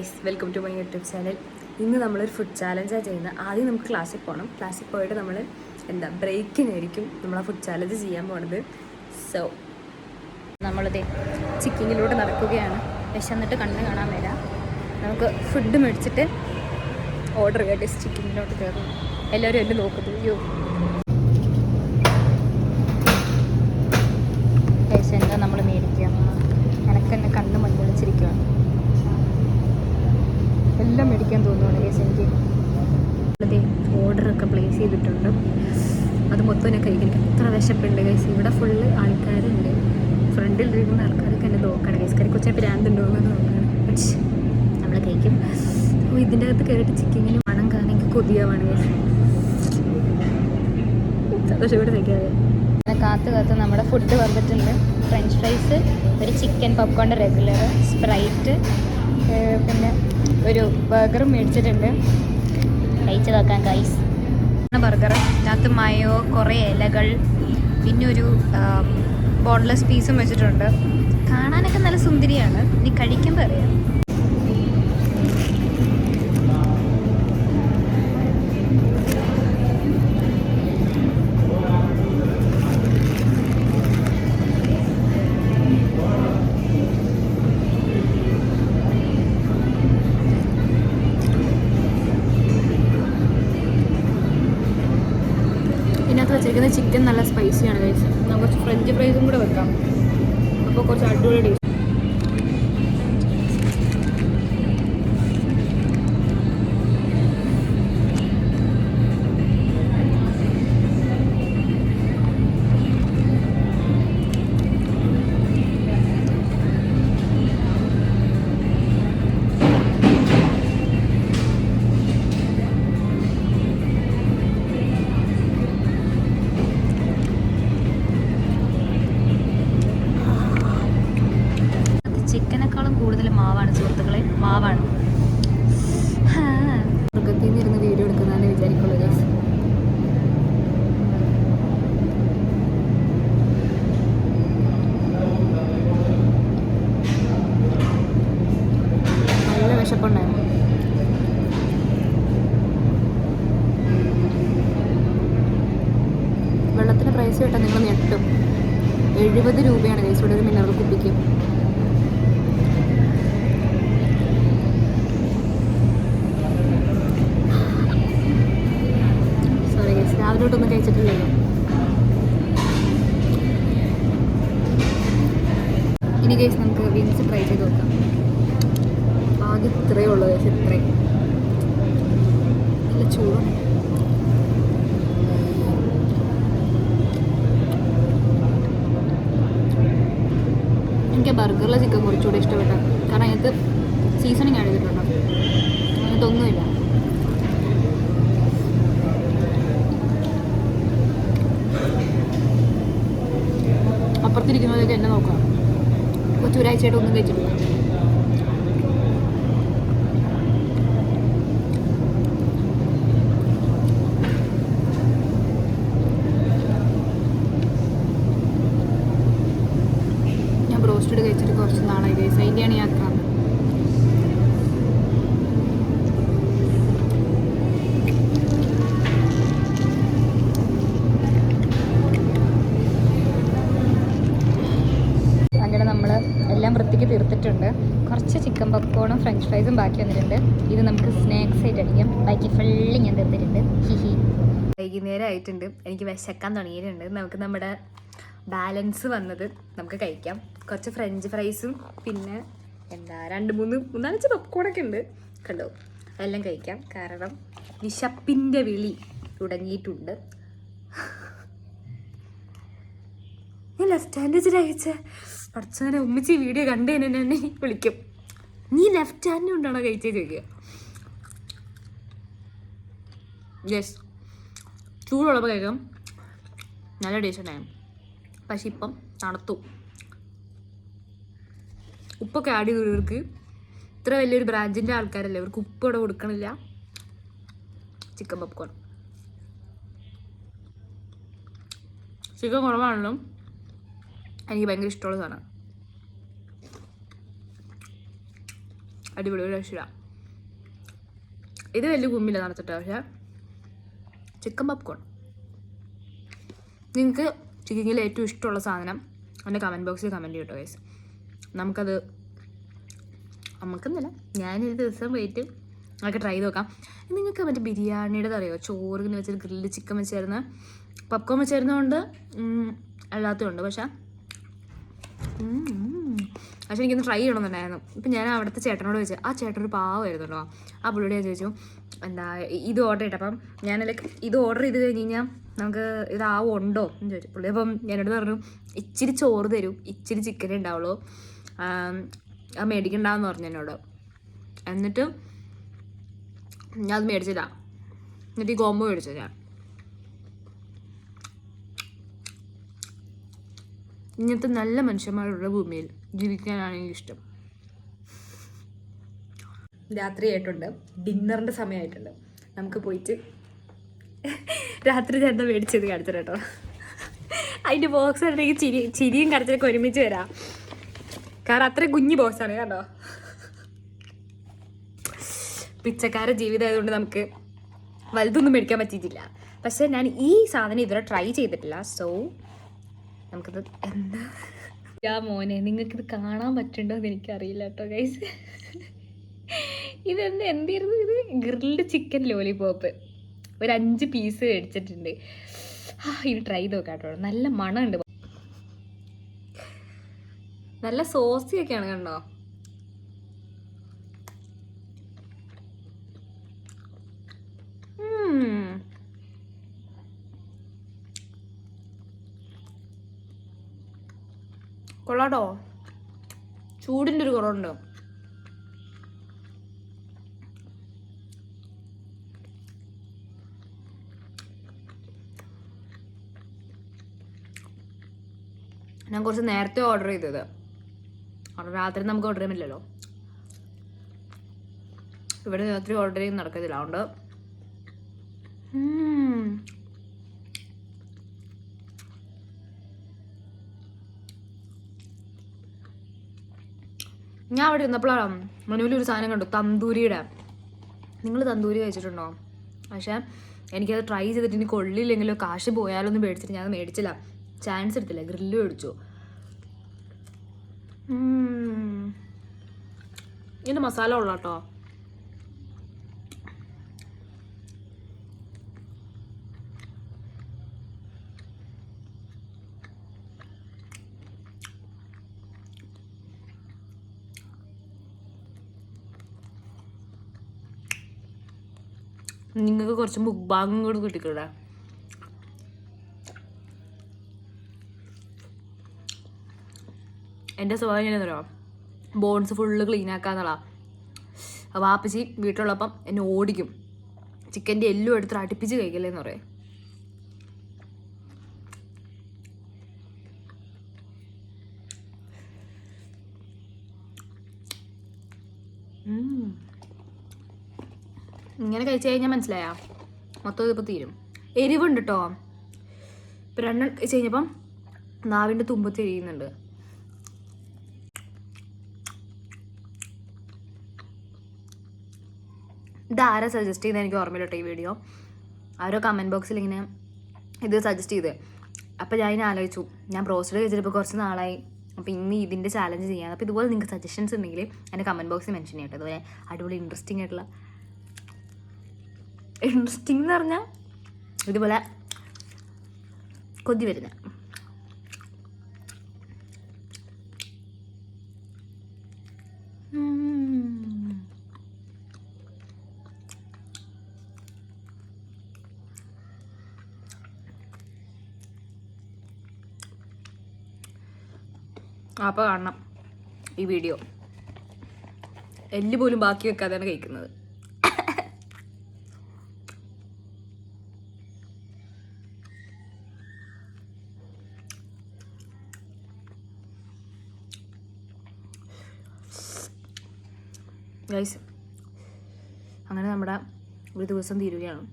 Guys, welcome to my YouTube channel. ഇന്ന് നമ്മളൊരു food ചാലഞ്ചാണ് ചെയ്യുന്നത്. ആദ്യം നമുക്ക് ക്ലാസ്സിൽ പോകണം. ക്ലാസ്സിൽ പോയിട്ട് നമ്മൾ ബ്രേക്കിനായിരിക്കും നമ്മൾ ആ ഫുഡ് ചാലഞ്ച് ചെയ്യാൻ പോണത്. സോ നമ്മളിതേ ചിക്കിങ്ങിലൂടെ നടക്കുകയാണ്. വിശന്നിട്ട് കണ്ണ് കാണാൻ വരാം. നമുക്ക് ഫുഡ് മേടിച്ചിട്ട് ഓർഡർ ചെയ്യാം. ചിക്കിങ്ങിലോട്ട് കയറും. എല്ലാവരും എന്നെ നോക്കുന്നു. അയ്യോ ഗൈസ്, എന്താ നമ്മൾ മേടിക്കുക? എനക്കെന്നെ കണ്ണ് മഞ്ഞളിച്ചിരിക്കുകയാണ്. എല്ലാം മേടിക്കാൻ തോന്നുന്നു ഗൈസ് എനിക്ക്. അതെ, ഓർഡറൊക്കെ പ്ലേസ് ചെയ്തിട്ടുണ്ട്. അത് മൊത്തം ഞാൻ കഴിക്കാൻ എനിക്ക് എത്ര വിശപ്പുണ്ട് ഗൈസ്. ഇവിടെ ഫുള്ള് ആൾക്കാരുണ്ട്. ഫ്രണ്ടിൽ ഇരിക്കുന്ന ആൾക്കാരൊക്കെ എന്നെ നോക്കണം ഗൈസ്. കറി കൊച്ചാൽ ഭ്രാന്തുണ്ടോ എന്ന് നോക്കണം. പക്ഷേ നമ്മൾ കഴിക്കും. അപ്പോൾ ഇതിൻ്റെ അകത്ത് കയറിയിട്ട് ചിക്കനിന് മണം കാണാൻ എനിക്ക് കൊതിയാവാണ് ഗൈസ്. സന്തോഷത്തോടെ കഴിക്കാതെ കാത്ത് നമ്മുടെ ഫുഡ് വന്നിട്ടുണ്ട്. ഫ്രഞ്ച് ഫ്രൈസ്, ഒരു ചിക്കൻ പോപ്കോണിൻ്റെ റെഗുലർ, സ്പ്രൈറ്റ്, പിന്നെ ഒരു ബർഗറും മേടിച്ചിട്ടുണ്ട്. കഴിച്ച് നോക്കാം ഗൈസ്. ബർഗർ, അതിനകത്ത് മയോ, കുറേ ഇലകൾ, പിന്നെ ഒരു ബോൺലെസ് പീസും വെച്ചിട്ടുണ്ട്. കാണാനൊക്കെ നല്ല സുന്ദരിയാണ്. ഇനി കഴിക്കുമ്പോൾ അറിയാം. ഇതിനകത്ത് വെച്ചിരിക്കുന്ന ചിക്കൻ നല്ല സ്പൈസിയാണ് ഗൈസ്. നമുക്ക് കുറച്ച് ഫ്രഞ്ച് ഫ്രൈസും കൂടെ വെക്കാം. അപ്പോൾ കുറച്ച് അടിപൊളി ടേസ്റ്റ്. ചിക്കനേക്കാളും കൂടുതൽ മാവാണ് സുഹൃത്തുക്കളെ, മാവാണ്. മൃഗത്തിൽ നിന്ന് ഇരുന്ന് വീഡിയോ എടുക്കുന്നതെന്ന് വിചാരിക്കുള്ളൂ ഗൈസ്. നല്ല വിശപ്പുണ്ടായിരുന്നു. വെള്ളത്തിന് പ്രൈസ് കേട്ടാൽ നിങ്ങൾ ഞെട്ടും. 70 രൂപയാണ് ഗൈസ് ഇവിടെ ഒരു മിനറൽ കുപ്പിക്ക്. രാവിലോട്ടൊന്നും കഴിച്ചിട്ടില്ലല്ലോ. ഇനി ഗൈസ് നമുക്ക് വിങ്സ് ട്രൈ ചെയ്ത് നോക്കാം. ആകെ ഇത്രയേ ഉള്ളൂ ഗൈസ്, ഇത്രയും. നല്ല ചൂടും. എനിക്ക് ബർഗറിലെ ചിക്കൻ കുറച്ചുകൂടെ ഇഷ്ടപ്പെട്ട. കാരണം അതിനകത്ത് സീസണിങ് ആഡ് ചെയ്തിട്ടുണ്ടോ, അങ്ങനത്തെ ഒന്നുമില്ല. അപ്പുറത്തിരിക്കുന്നതൊക്കെ എന്നെ നോക്കാം. ഒരാഴ്ചയായിട്ട് ഒന്നും കഴിച്ചിട്ടില്ല. ഞാൻ ബ്രോസ്റ്റഡ് കഴിച്ചിട്ട് കുറച്ച് നാളായി ഗൈസ്. അതിൻ്റെയാണ് യാത്ര. നമ്മൾ എല്ലാം വൃത്തിക്ക് തീർത്തിട്ടുണ്ട്. കുറച്ച് ചിക്കൻ പോപ്കോണും ഫ്രഞ്ച് ഫ്രൈസും ബാക്കി വന്നിട്ടുണ്ട്. ഇത് നമുക്ക് സ്നാക്സ് ആയിട്ട് അടിക്കാം. ബാക്കി ഫുള്ളി ഞാൻ തീർത്തിട്ടുണ്ട്. ഹിഹി. വൈകുന്നേരം ആയിട്ടുണ്ട്. എനിക്ക് വിശക്കാൻ തുടങ്ങിയിട്ടുണ്ട്. നമുക്ക് നമ്മുടെ ബാലൻസ് വന്നത് നമുക്ക് കഴിക്കാം. കുറച്ച് ഫ്രഞ്ച് ഫ്രൈസും പിന്നെ 2-3-4 പോപ്കോണൊക്കെ ഉണ്ട്. കണ്ടോ, എല്ലാം കഴിക്കാം. കാരണം വിശപ്പിൻ്റെ വിളി തുടങ്ങിയിട്ടുണ്ട്. ഞാൻ ലെഫ്റ്റ് ഹാൻഡ് വെച്ചിട്ട് അയച്ച പഠിച്ചവനെ ഉമ്മിച്ച് വീഡിയോ കണ്ടു തന്നെ എന്നെ വിളിക്കും. നീ ലെഫ്റ്റ് ഹാൻഡ് കൊണ്ടാണോ കഴിച്ചേ ചോദിക്കുക. യെസ്, ചൂടുള്ളപ്പോൾ കഴിക്കാം. നല്ല ടേസ്റ്റ് ഉണ്ടായിരുന്നു. പക്ഷെ ഇപ്പം തണുത്തു. ഉപ്പൊക്കെ ആഡ് ചെയ്തു. ഇവർക്ക് ഇത്ര വലിയൊരു ബ്രാഞ്ചിൻ്റെ ആൾക്കാരല്ലേ, ഇവർക്ക് ഉപ്പ് ഇവിടെ കൊടുക്കണില്ല. ചിക്കൻ പോപ്കോൺ ചിക്കൻ കുറവാണല്ലോ. എനിക്ക് ഭയങ്കര ഇഷ്ടമുള്ള സാധനം. അടിപൊളി, ഒരു രക്ഷയില്ല. ഇത് വലിയ കുമ്മില്ല നടത്തിട്ട്. പക്ഷേ ചിക്കൻ പോപ്കോൺ നിങ്ങൾക്ക് ചിക്കനിൽ ഏറ്റവും ഇഷ്ടമുള്ള സാധനം എൻ്റെ കമൻറ്റ് ബോക്സിൽ കമൻറ്റ് ചെയ്യട്ടോ ഗൈസ്. നമുക്കെന്നല്ല, ഞാനൊരു ദിവസം പോയിട്ട് അതൊക്കെ ട്രൈ ചെയ്ത് നോക്കാം. നിങ്ങൾക്ക് മറ്റേ ബിരിയാണിയുടെ അറിയോ, ചോറിന് വെച്ചിട്ട് ഗ്രില്ല് ചിക്കൻ വെച്ചായിരുന്ന പോപ്കോൺ വെച്ചായിരുന്നതുകൊണ്ട് അല്ലാത്തതുണ്ട്. പക്ഷേ എനിക്കൊന്ന് ട്രൈ ചെയ്യണമെന്നുണ്ടായിരുന്നു. ഇപ്പം ഞാൻ അവിടുത്തെ ചേട്ടനോട് ചോദിച്ചു. ആ ചേട്ടൻ ഒരു പാവമായിരുന്നു കേട്ടോ. ആ പുള്ളിയോട് ഞാൻ ചോദിച്ചു എന്താ ഇത് ഓർഡർ ചെയ്തിട്ട്. അപ്പം ഞാൻ ഇത് ഓർഡർ ചെയ്ത് കഴിഞ്ഞ് കഴിഞ്ഞാൽ നമുക്ക് ഇതാവുണ്ടോ എന്ന് ചോദിച്ചു. പുള്ളി അപ്പം എന്നോട് പറഞ്ഞു ഇച്ചിരി ചോറ് തരും, ഇച്ചിരി ചിക്കനേ ഉണ്ടാവുള്ളൂ, അത് മേടിക്കണ്ടെന്ന് പറഞ്ഞു എന്നോട്. എന്നിട്ട് ഞാൻ അത് മേടിച്ചില്ല. എന്നിട്ട് ഈ കോംബോ മേടിച്ചു ഞാൻ. ഇങ്ങനത്തെ നല്ല മനുഷ്യന്മാരുടെ ഭൂമിയിൽ ജീവിക്കാനാണ് എനിക്കിഷ്ടം. രാത്രി ആയിട്ടുണ്ട്, ഡിന്നറിൻ്റെ സമയമായിട്ടുണ്ട്. നമുക്ക് പോയിട്ട് രാത്രി ഞാൻ മേടിച്ചത് കാണിച്ചിട്ട് കേട്ടോ. അതിൻ്റെ ബോക്സ് ഉണ്ടെങ്കിൽ ചിരിയും കരച്ചിലൊക്കെ ഒരുമിച്ച് വരാം. കാരണം അത്രയും കുഞ്ഞു ബോക്സാണ് കേട്ടോ. പിച്ചക്കാര ജീവിതം ആയതുകൊണ്ട് നമുക്ക് വലുതൊന്നും മേടിക്കാൻ പറ്റിയിട്ടില്ല. പക്ഷെ ഞാൻ ഈ സാധനം ഇതുവരെ ട്രൈ ചെയ്തിട്ടില്ല. സോ നമുക്കിത് എന്താ മോനെ, നിങ്ങൾക്കിത് കാണാൻ പറ്റുന്നുണ്ടോ എന്ന് എനിക്കറിയില്ല കേട്ടോ ഗൈസ്. എന്തായിരുന്നു ഇത്? ഗ്രിൽഡ് ചിക്കൻ ലോലിപോപ്പ് ഒരു 5 പീസ് മേടിച്ചിട്ടുണ്ട്. ഇത് ട്രൈ ചെയ്ത് നോക്കാം കേട്ടോ. നല്ല മണമുണ്ട്, നല്ല സോസിയൊക്കെയാണ് കണ്ടോ. കൊള്ളാട്ടോ. ചൂടിൻ്റെ ഒരു കുറവുണ്ട്. ഞാൻ കുറച്ച് നേരത്തെ ഓർഡർ ചെയ്തത്. രാത്രി നമുക്ക് ഓർഡർ ചെയ്യാൻ പറ്റില്ലല്ലോ. ഇവിടെ രാത്രി ഓർഡർ ചെയ്ത് നടക്കത്തില്ല. അതുകൊണ്ട് ഞാൻ അവിടെ ഇരുന്നപ്പോഴാണ് മനുവിലൊരു സാധനം കണ്ടു, തന്തൂരിയുടെ. നിങ്ങൾ തന്തൂരി കഴിച്ചിട്ടുണ്ടോ? പക്ഷേ എനിക്കത് ട്രൈ ചെയ്തിട്ട് ഇനി കൊള്ളില്ലെങ്കിലോ കാശ് പോയാലോ എന്ന് മേടിച്ചിട്ട് ഞാൻ മേടിച്ചില്ല. ചാൻസ് എടുത്തില്ല, ഗ്രില്ല് മേടിച്ചു. ഇതിൻ്റെ മസാല ഉള്ള കേട്ടോ. നിങ്ങൾക്ക് കുറച്ച് മുക്ബാങ്ങും കൂടി കിട്ടിക്കൂടെ? എൻ്റെ സ്വഭാവം എങ്ങനെയാണെന്നോ, ബോൺസ് ഫുള്ള് ക്ലീൻ ആക്കാന്നുള്ള. വാപ്പച്ചി വീട്ടിലുള്ളപ്പം എന്നെ ഓടിക്കും, ചിക്കൻ്റെ എല്ലും എടുത്ത് അടുപ്പിച്ച് കഴിക്കല്ലേന്ന് പറയും. ഇങ്ങനെ കഴിച്ചു കഴിഞ്ഞാൽ മനസ്സിലായാ മൊത്തം ഇതിപ്പോൾ തീരും. എരിവുണ്ട് കേട്ടോ. ഇപ്പം 2 കഴിച്ച് കഴിഞ്ഞപ്പം നാവിൻ്റെ തുമ്പത്ത് എരിയുന്നുണ്ട്. ഇതാരാ സജസ്റ്റ് ചെയ്തത് എനിക്ക് ഓർമ്മയില്ല കേട്ടോ. ഈ വീഡിയോ ആരോ കമൻറ്റ് ബോക്സിൽ ഇങ്ങനെ ഇത് സജസ്റ്റ് ചെയ്ത്. അപ്പോൾ ഞാൻ ഇങ്ങനെ ആലോചിച്ചു, ഞാൻ ബ്രോസ്റ്റഡ് കഴിച്ചിട്ട് ഇപ്പോൾ കുറച്ച് നാളായി, അപ്പോൾ ഇന്ന് ഇതിൻ്റെ ചാലഞ്ച് ചെയ്യാം. അപ്പോൾ ഇതുപോലെ നിങ്ങൾക്ക് സജഷൻസ് ഉണ്ടെങ്കിൽ എൻ്റെ കമൻറ്റ് ബോക്സിൽ മെൻഷൻ ചെയ്യട്ടെ. അതുപോലെ അടിപൊളി ഇൻട്രസ്റ്റിംഗ് എന്ന് പറഞ്ഞാൽ ഇതുപോലെ കൊതി വരുന്ന അപ്പോൾ കാണണം ഈ വീഡിയോ. എല്ല് പോലും ബാക്കി വെക്കാതെയാണ് കഴിക്കുന്നത്. ഗൈസ്, അങ്ങനെ നമ്മുടെ ഒരു ദിവസം തീരുകയാണ്.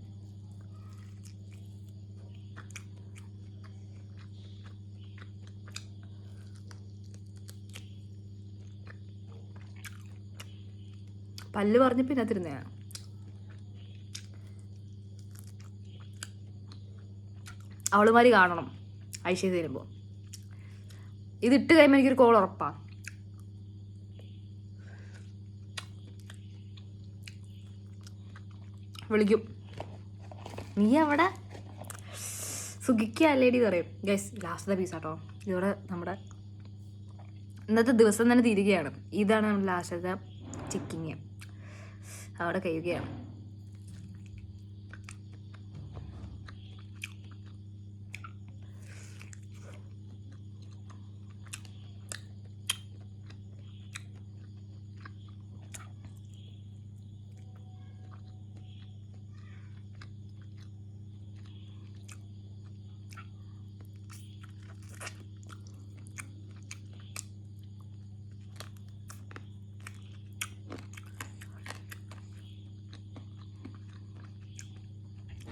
പല്ല് പറഞ്ഞ് പിന്നെ തിരുന്നതാണ്. അവളുമാരി കാണണം ഐശ്വര്യ തരുമ്പോൾ. ഇതിട്ട് കഴിയുമ്പോൾ എനിക്കൊരു കോൾ ഉറപ്പാണ്. വിളിക്കും, നീ അവിടെ സുഖിക്കല്ലേടി പറയും. ഗൈസ് ലാസ്റ്റത്തെ പീസ് കേട്ടോ. ഇതോടെ നമ്മുടെ ഇന്നത്തെ ദിവസം തന്നെ തീരുകയാണ്. ഇതാണ് നമ്മുടെ ലാസ്റ്റത്തെ ചിക്കിങ്. അവിടെ കഴിയുകയാണ്.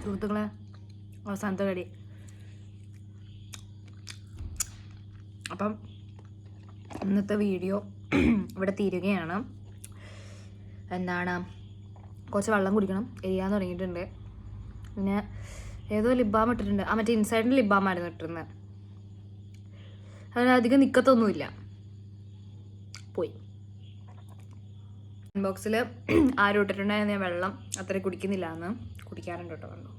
സുഹൃത്തുക്കളെ, അവസാനത്തെ കടി. അപ്പം ഇന്നത്തെ വീഡിയോ ഇവിടെ തീരുകയാണ്. എന്താണ്, കുറച്ച് വെള്ളം കുടിക്കണം, എരിയാന്ന് തുടങ്ങിയിട്ടുണ്ട്. പിന്നെ ഏതോ ലിബാം ഇട്ടിട്ടുണ്ട്. ആ മറ്റേ ഇൻസൈഡിൻ്റെ ലിബാമായിരുന്നു ഇട്ടിരുന്നത്. അതിനധികം നിൽക്കത്തൊന്നുമില്ല, പോയി. ബോക്സിൽ ആരും ഇട്ടിട്ടുണ്ടായിരുന്നു ഞാൻ വെള്ളം അത്ര കുടിക്കുന്നില്ല എന്ന്. കുടിക്കാറുണ്ട് കേട്ടോ. കണ്ടോ,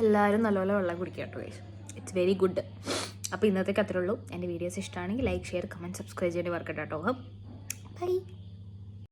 എല്ലാവരും നല്ലപോലെ വെള്ളം കുടിക്കുക കേട്ടോ ഗൈസ്. It's very good. അപ്പോൾ ഇന്നത്തേക്ക് അത്രേ ഉള്ളൂ. എൻ്റെ വീഡിയോസ് ഇഷ്ടമാണെങ്കിൽ ലൈക്ക്, ഷെയർ, കമൻറ്റ്, സബ്സ്ക്രൈബ് ചെയ്യേണ്ടി മറക്കട്ടെ കേട്ടോ. ബൈ.